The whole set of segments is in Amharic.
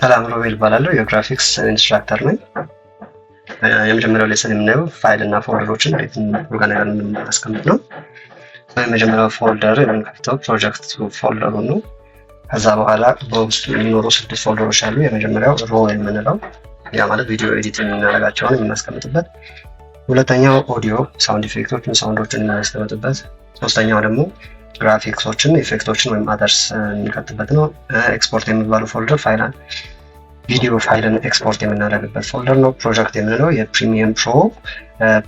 ሰላም ሮቤል እባላለሁ። የግራፊክስ ኢንስትራክተር ነኝ። የመጀመሪያው ሌሰን የምናየው ፋይል እና ፎልደሮችን እንዴት ኦርጋናይዘር እንደምናስቀምጥ ነው። የመጀመሪያው ፎልደር የምንከፍተው ፕሮጀክት ፎልደሩ ነው። ከዛ በኋላ በውስጡ የሚኖሩ 6 ፎልደሮች አሉ። የመጀመሪያው ሮ የምንለው ያ ማለት ቪዲዮ ኤዲት የምናደርጋቸውን የምናስቀምጥበት፣ ሁለተኛው ኦዲዮ ሳውንድ ኢፌክቶችን ሳውንዶችን የምናስቀምጥበት፣ ሶስተኛው ደግሞ ግራፊክሶችን ኢፌክቶችን ወይም አደርስ የምንከትበት ነው። ኤክስፖርት የሚባለው ፎልደር ቪዲዮ ፋይልን ኤክስፖርት የምናደርግበት ፎልደር ነው። ፕሮጀክት የምንለው የፕሪሚየም ፕሮ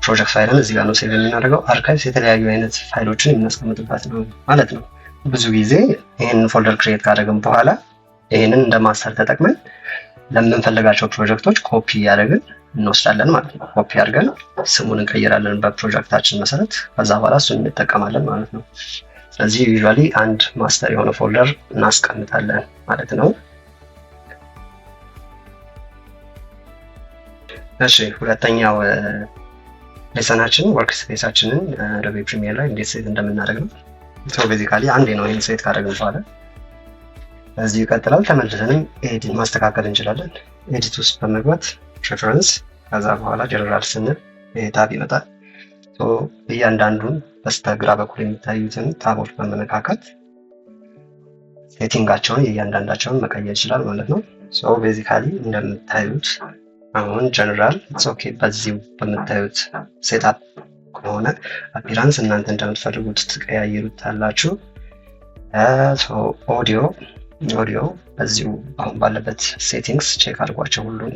ፕሮጀክት ፋይልን እዚህ ጋር ነው ሴቭ የምናደርገው። አርካይቭስ የተለያዩ አይነት ፋይሎችን የምናስቀምጥበት ነው ማለት ነው። ብዙ ጊዜ ይህንን ፎልደር ክሬት ካደረግን በኋላ ይህንን እንደ ማስተር ተጠቅመን ለምንፈልጋቸው ፕሮጀክቶች ኮፒ ያደረግን እንወስዳለን ማለት ነው። ኮፒ አድርገን ስሙን እንቀይራለን በፕሮጀክታችን መሰረት። ከዛ በኋላ እሱን እንጠቀማለን ማለት ነው። ስለዚህ ዩዥዋሊ አንድ ማስተር የሆነ ፎልደር እናስቀምጣለን ማለት ነው። እሺ፣ ሁለተኛው ሌሰናችን ወርክ ስፔሳችንን አዶቤ ፕሪሚየር ላይ እንዴት ሴት እንደምናደርግ ነው። ሶ ቤዚካሊ አንዴ ነው ይሄን ሴት ካደረግን በኋላ እዚህ ይቀጥላል። ተመልሰንም ኤዲት ማስተካከል እንችላለን። ኤዲት ውስጥ በመግባት ፕሬፈረንስ፣ ከዛ በኋላ ጀነራል ስንል ታብ ይመጣል። ሶ እያንዳንዱን በስተግራ በኩል የሚታዩትን ታቦች በመነካካት ሴቲንጋቸውን የእያንዳንዳቸውን መቀየር ይችላል ማለት ነው። ሶ ቤዚካሊ እንደምታዩት አሁን ጀነራል ኦኬ፣ በዚሁ በምታዩት ሴትአፕ ከሆነ አፒራንስ እናንተ እንደምትፈልጉት ትቀያይሩታላችሁ። ሶ ኦዲዮ በዚሁ አሁን ባለበት ሴቲንግስ ቼክ አድርጓቸው ሁሉን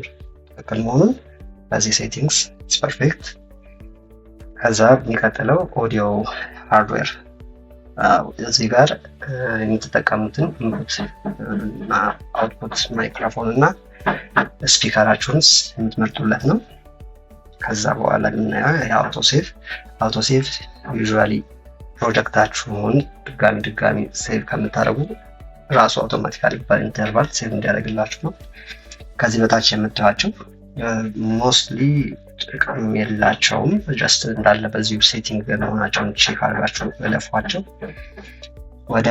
ትክክል መሆኑን። በዚህ ሴቲንግስ ኢትስ ፐርፌክት። ከዛ የሚቀጥለው ኦዲዮ ሃርድዌር እዚህ ጋር የምትጠቀሙትን ኢንፑት እና አውትፑት ማይክሮፎን እና ስፒከራችሁን የምትመርጡለት ነው። ከዛ በኋላ የምናየው የአውቶሴቭ ዩዥዋሊ ፕሮጀክታችሁን ድጋሚ ሴቭ ከምታደርጉ ራሱ አውቶማቲካሊ በኢንተርቫል ሴቭ እንዲያደርግላችሁ ነው። ከዚህ በታች የምታዩቸው ሞስትሊ ጥቅም የላቸውም። ጀስት እንዳለ በዚሁ ሴቲንግ መሆናቸውን ቼክ አድርጋችሁ እለፏቸው። ወደ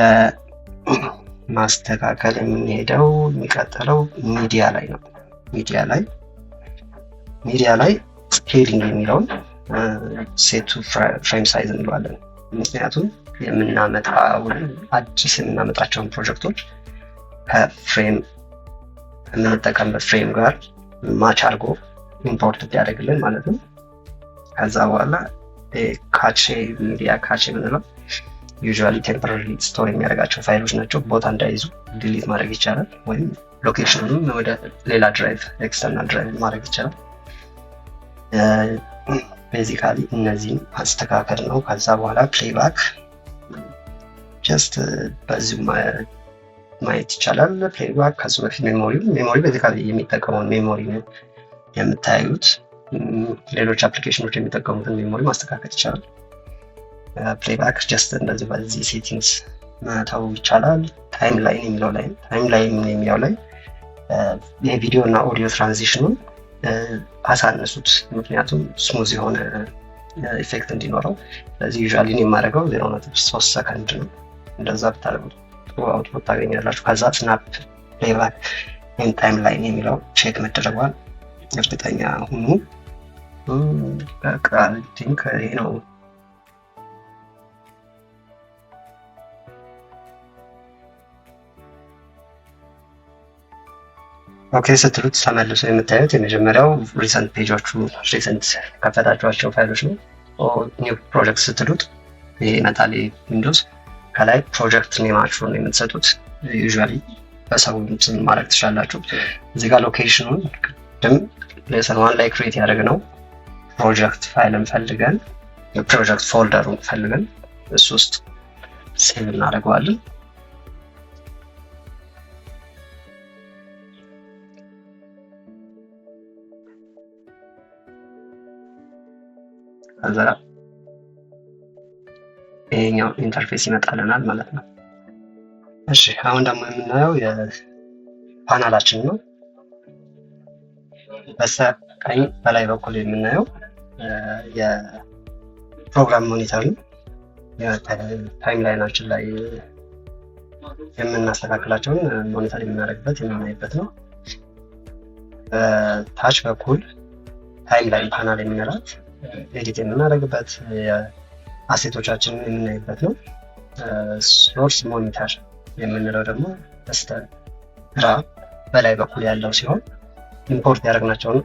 ማስተካከል የምንሄደው የሚቀጥለው ሚዲያ ላይ ነው። ሚዲያ ላይ ስኬሊንግ የሚለውን ሴቱ ፍሬም ሳይዝ እንለዋለን። ምክንያቱም አዲስ የምናመጣቸውን ፕሮጀክቶች ከፍሬም የምንጠቀምበት ፍሬም ጋር ማች አድርጎ ኢምፖርት እንዲያደርግልን ማለት ነው። ከዛ በኋላ ሚዲያ ካቼ የምንለው ዩዥዋሊ ቴምፖራሪ ስቶር የሚያደርጋቸው ፋይሎች ናቸው። ቦታ እንዳይዙ ዲሊት ማድረግ ይቻላል፣ ወይም ሎኬሽኑንም ወደ ሌላ ድራይቭ ኤክስተርናል ድራይቭ ማድረግ ይቻላል። ቤዚካሊ እነዚህን ማስተካከል ነው። ከዛ በኋላ ፕሌይባክ ጀስት በዚሁ ማየት ይቻላል። ፕሌይባክ ከሱ በፊት ሜሞሪ ቤዚካሊ የሚጠቀመውን ሜሞሪ ነው የምታዩት። ሌሎች አፕሊኬሽኖች የሚጠቀሙትን ሜሞሪ ማስተካከል ይቻላል። ፕሌይባክ ጀስት እንደዚህ በዚህ ሴቲንግስ መተው ይቻላል። ታይም ላይን የሚለው ላይ የቪዲዮ እና ኦዲዮ ትራንዚሽኑን አሳነሱት፣ ምክንያቱም ስሙዝ የሆነ ኢፌክት እንዲኖረው። ስለዚህ ዩዥዋሊ የማደርገው 0.3 ሰከንድ ነው። እንደዛ ብታደርጉት ጥሩ አውትፑት ታገኛላችሁ። ከዛ ስናፕ ፕሌይባክ ወይም ታይም ላይን የሚለው ቼክ መደረጓል እርግጠኛ ሁኑ። በቃ ቲንክ ይሄ ነው። ኦኬ ስትሉት ተመልሶ የምታዩት የመጀመሪያው ሪሰንት ከፈታችኋቸው ፋይሎች ነው። ኒው ፕሮጀክት ስትሉት ይሄ ይመጣል። ዊንዶውስ ከላይ ፕሮጀክት ኔማችሁን የምትሰጡት ዩዥዋሊ በሰው ስም ማድረግ ትችላላችሁ። እዚህ ጋር ሎኬሽኑን ቅድም ሌሰን 1 ላይ ክሬት ያደረግነው ፕሮጀክት ፋይልን ፈልገን የፕሮጀክት ፎልደሩን ፈልገን እሱ ውስጥ ሴቭ እናደርገዋለን። ከዛ ይሄኛው ኢንተርፌስ ይመጣልናል ማለት ነው። እሺ አሁን ደግሞ የምናየው የፓናላችን ነው። በስተቀኝ በላይ በኩል የምናየው የፕሮግራም ሞኒተር ነው። ታይም ላይናችን ላይ የምናስተካክላቸውን ሞኒተር የምናደርግበት የምናይበት ነው። ታች በኩል ታይም ላይን ፓናል የምንላት ኤዲት የምናደርግበት አሴቶቻችንን የምናይበት ነው። ሶርስ ሞኒተር የምንለው ደግሞ በስተግራ በላይ በኩል ያለው ሲሆን ኢምፖርት ያደረግናቸውን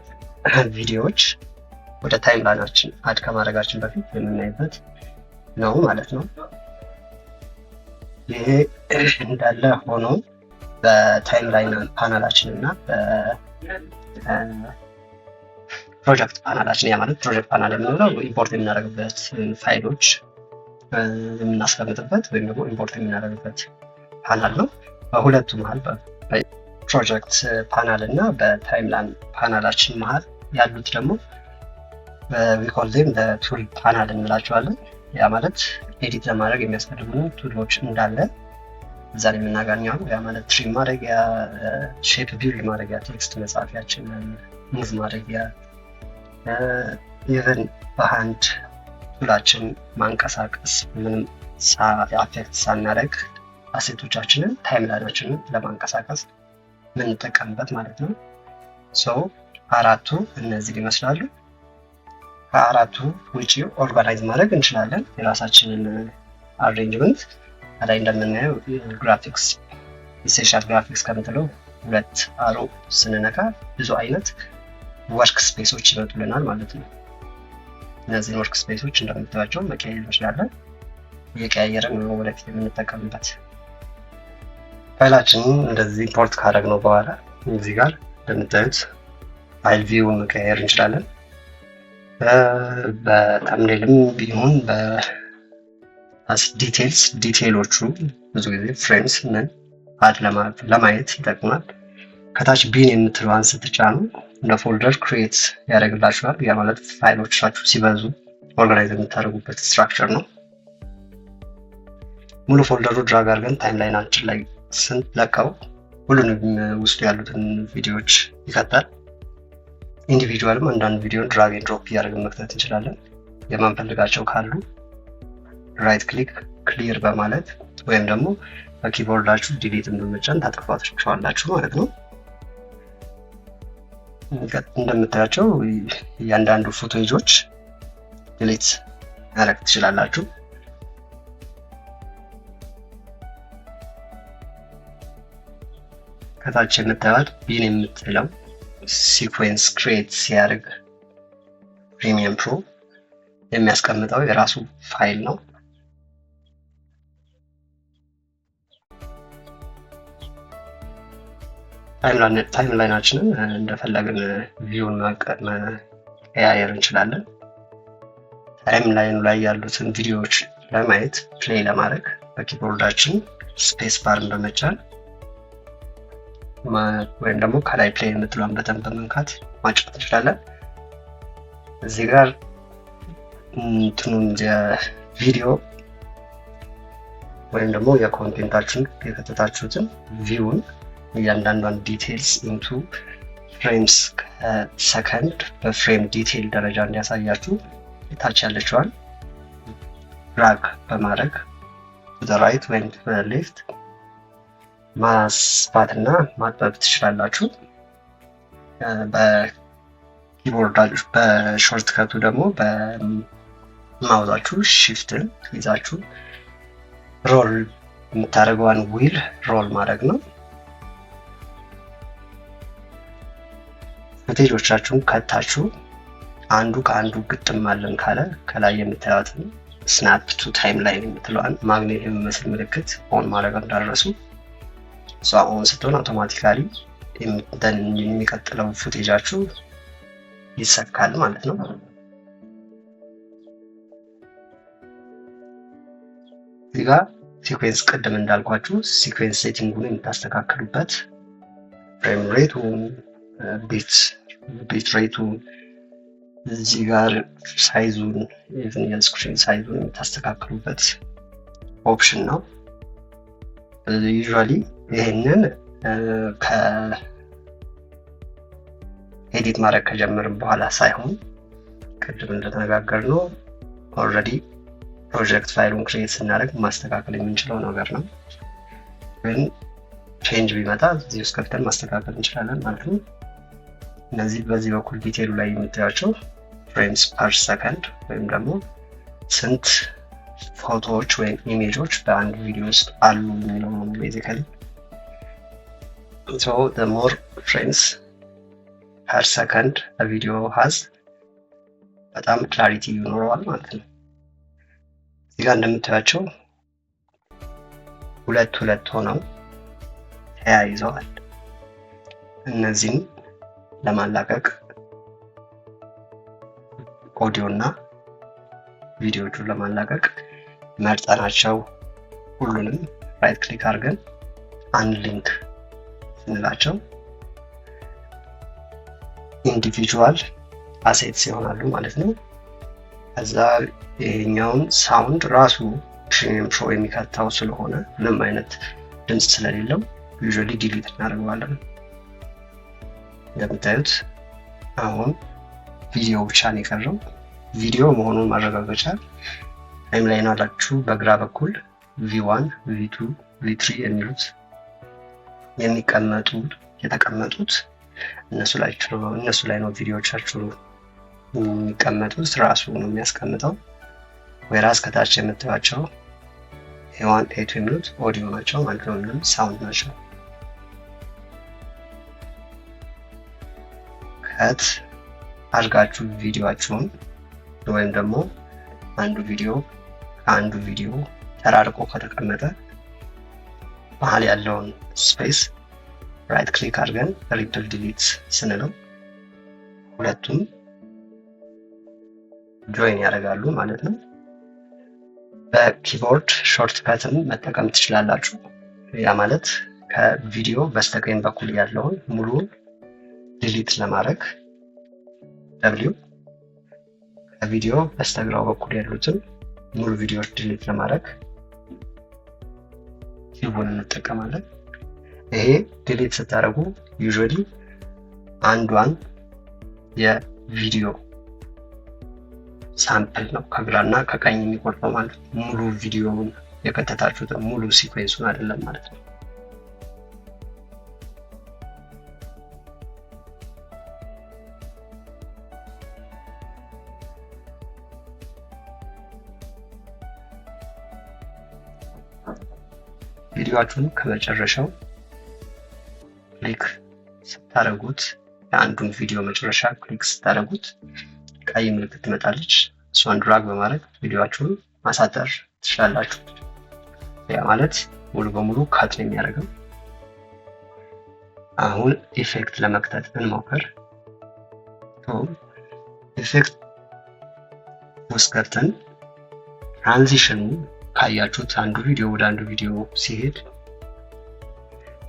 ቪዲዮዎች ወደ ታይም ላይናችን አድ ከማድረጋችን በፊት የምናይበት ነው ማለት ነው። ይሄ እንዳለ ሆኖ በታይም ላይን ፓናላችን እና በፕሮጀክት ፓናላችን ያ ማለት ፕሮጀክት ፓናል የምንለው ኢምፖርት የምናደርግበት ፋይሎች የምናስቀምጥበት ወይም ደግሞ ኢምፖርት የምናደርግበት ፓናል ነው። በሁለቱ መሀል በፕሮጀክት ፓናል እና በታይም ላይን ፓናላችን መሀል ያሉት ደግሞ ዊኮልዜም ቱል ፓናል እንላቸዋለን። ያ ማለት ኤዲት ለማድረግ የሚያስፈልጉን ቱሎች እንዳለ እዛ ላይ የምናገኘው። ያ ማለት ትሪም ማድረጊያ፣ ሼፕ ቢልድ ማድረጊያ፣ ቴክስት መጻፊያችን ሙቭ ማድረጊያ፣ ኢቨን በሃንድ ቱላችን ማንቀሳቀስ ምንም አፌክት ሳናደርግ አሴቶቻችንን ታይም ላይናችንን ለማንቀሳቀስ ምንጠቀምበት ማለት ነው። አራቱ እነዚህ ይመስላሉ። ከአራቱ ውጪ ኦርጋናይዝ ማድረግ እንችላለን የራሳችንን አሬንጅመንት። ከላይ እንደምናየው ግራፊክስ ኢሴንሻል ግራፊክስ ከምትለው ሁለት አሮ ስንነካ ብዙ አይነት ወርክ ስፔሶች ይመጡልናል ማለት ነው። እነዚህን ወርክ ስፔሶች እንደምታዩቸው መቀየር እንችላለን። እየቀያየርን ነው ወደፊት የምንጠቀምበት። ፋይላችንን እንደዚህ ኢምፖርት ካደረግነው በኋላ እዚህ ጋር እንደምታዩት ፋይል ቪውን መቀየር እንችላለን። በተምኔልም ቢሆን ዲቴይሎቹ ብዙ ጊዜ ፍሬምስ ምን አድ ለማየት ይጠቅማል። ከታች ቢን የምትለዋን ስትጫኑ እንደ ፎልደር ክሬት ያደርግላችኋል። ያ ማለት ፋይሎቻችሁ ሲበዙ ኦርጋናይዝ የምታደርጉበት ስትራክቸር ነው። ሙሉ ፎልደሩ ድራግ አድርገን ታይም ላይናችን ላይ ስንለቀው ሁሉንም ውስጡ ያሉትን ቪዲዮዎች ይከታል። ኢንዲቪጁዋልም አንዳንድ ቪዲዮን ድራግ ኤንድ ድሮፕ እያደረግን መክተት እንችላለን። የማንፈልጋቸው ካሉ ራይት ክሊክ ክሊር በማለት ወይም ደግሞ በኪቦርዳችሁ ዲሊትን በመጫን ታጠፏቸዋላችሁ ማለት ነው። እንደምታያቸው እያንዳንዱ ፉቴጆች ዲሊት ማድረግ ትችላላችሁ። ከታች የምታዩት ቢን የምትለው ሲኩዌንስ ክሬት ሲያደርግ ፕሪሚየም ፕሮ የሚያስቀምጠው የራሱ ፋይል ነው። ታይም ላይናችንን እንደፈለግን ቪውን መቀያየር እንችላለን። ታይም ላይኑ ላይ ያሉትን ቪዲዮዎች ለማየት ፕሌይ ለማድረግ በኪቦርዳችን ስፔስ ባርን በመጫን ወይም ደግሞ ከላይ ፕሌይ የምትለውን በተን በመንካት ማጫወት እንችላለን። እዚህ ጋር እንትኑን የቪዲዮ ወይም ደግሞ የኮንቴንታችሁን የከተታችሁትን ቪውን እያንዳንዷን ዲቴይልስ ኢንቱ ፍሬምስ ከሰከንድ በፍሬም ዲቴይል ደረጃ እንዲያሳያችሁ ታች ያለችዋን ድራግ በማድረግ to the right ወይም to the left ማስፋትና ማጥበብ ትችላላችሁ። በኪቦርዳችሁ በሾርት ከቱ ደግሞ በማውዛችሁ ሽፍትን ይዛችሁ ሮል የምታደርገዋን ዊል ሮል ማድረግ ነው። ፉቴጆቻችሁን ከታችሁ አንዱ ከአንዱ ግጥም አለን ካለ ከላይ የምታዩትን ስናፕ ቱ ታይም ላይን የምትለዋን ማግኔት የሚመስል ምልክት ኦን ማድረግ እንዳደረሱ እሷ ኦን ስትሆን አውቶማቲካሊ የሚቀጥለው ፉቴጃችሁ ይሰካል ማለት ነው። እዚህ ጋር ሲኩዌንስ ቅድም እንዳልኳችሁ ሲኩዌንስ ሴቲንጉን የምታስተካክሉበት ፍሬም ሬቱን ቢት ሬቱን እዚህ ጋር ሳይዙን የስክሪን ሳይዙን የምታስተካክሉበት ኦፕሽን ነው። ዩዥዋሊ ይሄንን ከኤዲት ማድረግ ከጀመርን በኋላ ሳይሆን ቅድም እንደተነጋገርነው ኦልሬዲ ፕሮጀክት ፋይሉን ክሬት ስናደርግ ማስተካከል የምንችለው ነገር ነው። ግን ቼንጅ ቢመጣ እዚህ ውስጥ ከፍተን ማስተካከል እንችላለን ማለት ነው። እነዚህ በዚህ በኩል ዲቴሉ ላይ የምታያቸው ፍሬምስ ፐር ሰከንድ ወይም ደግሞ ስንት ፎቶዎች ወይም ኢሜጆች በአንድ ቪዲዮ ውስጥ አሉ የሚለው ነው ቤዚካሊ። ሶ the more frames per second a video has በጣም ክላሪቲ ይኖረዋል ማለት ነው። እዚህ ጋር እንደምታያቸው ሁለት ሆነው ተያይዘዋል። እነዚህን ለማላቀቅ ኦዲዮ እና ቪዲዮዎቹን ለማላቀቅ መርጠናቸው ሁሉንም ራይት ክሊክ አድርገን አንሊንክ ስንላቸው ኢንዲቪጁዋል አሴትስ ይሆናሉ ማለት ነው። ከዛ ይሄኛውን ሳውንድ ራሱ ሾው የሚከታው ስለሆነ ምንም አይነት ድምፅ ስለሌለው ዩዥዋሊ ዲሊት እናደርገዋለን። እንደምታዩት አሁን ቪዲዮ ብቻ ነው የቀረው። ቪዲዮ መሆኑን ማረጋገጫ ታይም ላይን አላችሁ በግራ በኩል V1 V2 V3 የሚሉት የተቀመጡት እነሱ ላይ ነው ቪዲዮዎቻችሁ የሚቀመጡት፣ ራሱ ነው የሚያስቀምጠው። ወይራስ ከታች የምታዩቸው A1 A2 የሚሉት ኦዲዮ ናቸው ማለት ነው፣ ወይም ሳውንድ ናቸው። ከት አድርጋችሁ ቪዲዮአችሁን ወይም ደግሞ አንዱ ቪዲዮ ተራርቆ ከተቀመጠ መሀል ያለውን ስፔስ ራይት ክሊክ አድርገን ሪፕል ዲሊት ስንለው ሁለቱም ጆይን ያደርጋሉ ማለት ነው። በኪቦርድ ሾርት ካትን መጠቀም ትችላላችሁ። ያ ማለት ከቪዲዮ በስተቀኝ በኩል ያለውን ሙሉ ዲሊት ለማድረግ W፣ ከቪዲዮ በስተግራው በኩል ያሉትን ሙሉ ቪዲዮዎች ዲሊት ለማድረግ ኪቦርድ እንጠቀማለን። ይሄ ዲሊት ስታደርጉ ዩዥዋሊ አንዷን የቪዲዮ ሳምፕል ነው ከግራና ከቀኝ የሚቆርጠው ማለት ነው። ሙሉ ቪዲዮውን የከተታችሁትን ሙሉ ሲኩዌንሱን አይደለም ማለት ነው። ቪዲዮአችሁን ከመጨረሻው ክሊክ ስታደርጉት የአንዱን ቪዲዮ መጨረሻ ክሊክ ስታደርጉት ቀይ ምልክት ትመጣለች። እሷን ድራግ በማድረግ ቪዲዮአችሁን ማሳጠር ትችላላችሁ። ያ ማለት ሙሉ በሙሉ ካት ነው የሚያደርገው። አሁን ኢፌክት ለመክተት እንሞክር። ኢፌክት ውስጥ ገብተን ትራንዚሽኑ ካያችሁት አንዱ ቪዲዮ ወደ አንዱ ቪዲዮ ሲሄድ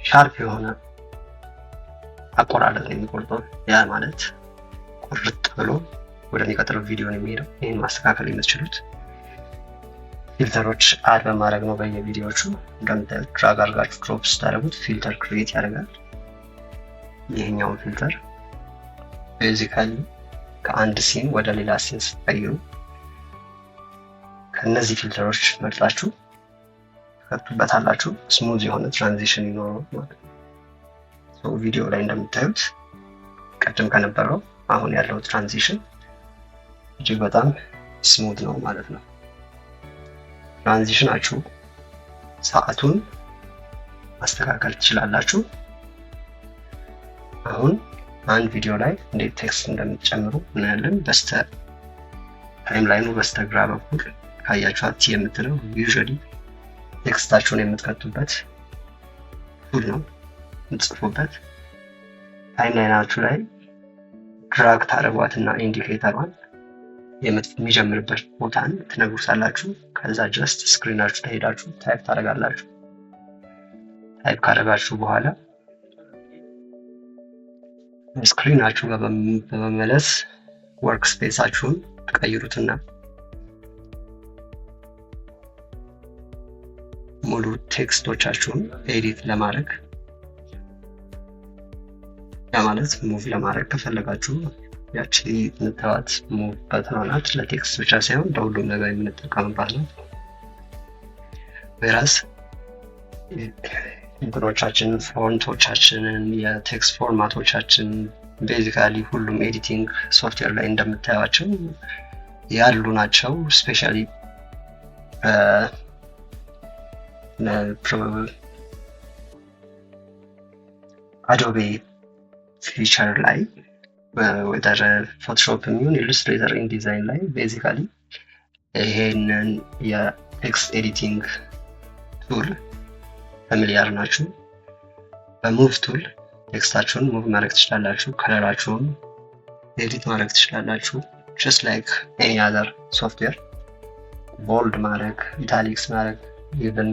ሻርፕ የሆነ አቆራረጥ ነው የሚቆርጠው። ያ ማለት ቁርጥ ብሎ ወደሚቀጥለው ቪዲዮ ነው የሚሄደው። ይህን ማስተካከል የምትችሉት ፊልተሮች አድ በማድረግ ነው። በየቪዲዮዎቹ እንደምታዩት ድራግ አድርጋችሁ ክሮፕ ስታደርጉት ፊልተር ክሬት ያደርጋል። ይሄኛውን ፊልተር ቤዚካሊ ከአንድ ሲን ወደ ሌላ ሲን ስትቀይሩ ከነዚህ ፊልተሮች መርጣችሁ ትከቱበታላችሁ። ስሙዝ የሆነ ትራንዚሽን ይኖረው ማለት ነው። ቪዲዮ ላይ እንደምታዩት ቀደም ከነበረው አሁን ያለው ትራንዚሽን እጅግ በጣም ስሙዝ ነው ማለት ነው። ትራንዚሽናችሁ ሰዓቱን ማስተካከል ትችላላችሁ። አሁን አንድ ቪዲዮ ላይ እንዴት ቴክስት እንደምትጨምሩ እናያለን። ታይም ላይኑ በስተግራ በኩል ካያችኋት ቲ የምትለው ዩዥዋሊ ቴክስታችሁን የምትከቱበት ቱል ነው የምትጽፉበት። ታይም ላይናችሁ ላይ ድራግ ታደርጓትና ኢንዲኬተሯን የሚጀምርበት ቦታን ትነግሩታላችሁ። ከዛ ጀስት ስክሪናችሁ ተሄዳችሁ ታይፕ ታደርጋላችሁ። ታይፕ ካደረጋችሁ በኋላ ስክሪናችሁ ጋር በመመለስ ወርክ ስፔሳችሁን ትቀይሩትና ሙሉ ቴክስቶቻችሁን ኤዲት ለማድረግ ያ ማለት ሙቭ ለማድረግ ከፈለጋችሁ ያቺ የምታዩት ሙቭ በተን ናት። ለቴክስት ብቻ ሳይሆን ለሁሉም ነገር የምንጠቀምባት ነው። ወይራስ እንትኖቻችንን ፎንቶቻችንን የቴክስት ፎርማቶቻችን ቤዚካሊ ሁሉም ኤዲቲንግ ሶፍትዌር ላይ እንደምታዩቸው ያሉ ናቸው። ስፔሻሊ አዶቤ ፊቸር ላይ ወደ ፎቶሾፕ የሚሆን ኢሉስትሬተር ኢንዲዛይን ላይ ቤዚካሊ ይሄንን የቴክስት ኤዲቲንግ ቱል ፋሚሊያር ናችሁ። በሙቭ ቱል ቴክስታችሁን ሙቭ ማድረግ ትችላላችሁ። ከለራችሁን ኤዲት ማድረግ ትችላላችሁ። ጀስት ላይክ ኤኒ አዘር ሶፍትዌር ቦልድ ማድረግ፣ ኢታሊክስ ማድረግ፣ ኢቨን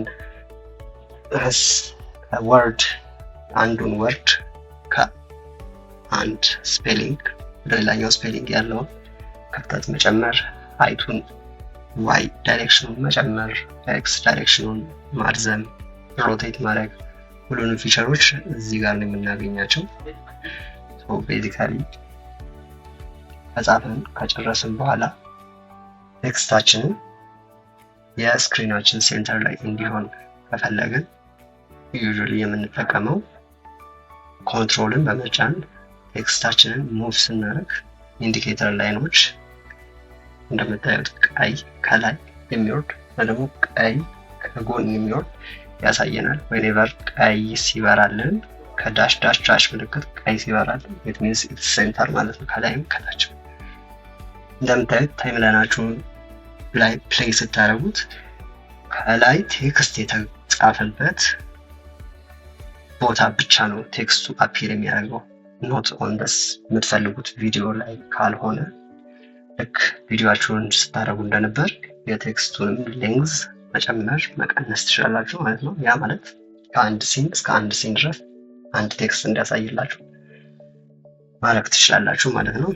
ወርድ አንዱን ወርድ ከአንድ ስፔሊንግ ወደ ሌላኛው ስፔሊንግ ያለውን ክፍተት መጨመር፣ ሃይቱን ዋይ ዳይሬክሽኑን መጨመር፣ ኤክስ ዳይሬክሽኑን ማርዘም፣ ሮቴት ማድረግ ሁሉንም ፊቸሮች እዚህ ጋር ነው የምናገኛቸው። ቤዚካሊ ከጻፍን ከጨረስን በኋላ ቴክስታችንን የስክሪናችን ሴንተር ላይ እንዲሆን ከፈለግን ዩዥዋሊ የምንጠቀመው ኮንትሮልን በመጫን ቴክስታችንን ሙቭ ስናደርግ ኢንዲኬተር ላይኖች እንደምታዩት ቀይ ከላይ የሚወርድ ደግሞ ቀይ ከጎን የሚወርድ ያሳየናል። ዌኔቨር ቀይ ሲበራልን ከዳሽ ዳሽ ዳሽ ምልክት ቀይ ሲበራልን ኢት ሚንስ ኢትስ ሴንተር ማለት ነው፣ ከላይም ከታች። እንደምታዩት ታይምላይናችሁን ላይ ፕሌይ ስታደርጉት ከላይ ቴክስት የተጻፈበት ቦታ ብቻ ነው ቴክስቱ አፒር የሚያደርገው፣ ኖት ኦን ደስ የምትፈልጉት ቪዲዮ ላይ ካልሆነ ልክ ቪዲዮአችሁን ስታደርጉ እንደነበር የቴክስቱንም ሌንግዝ መጨመር መቀነስ ትችላላችሁ ማለት ነው። ያ ማለት ከአንድ ሲን እስከ አንድ ሲን ድረስ አንድ ቴክስት እንዲያሳይላችሁ ማድረግ ትችላላችሁ ማለት ነው።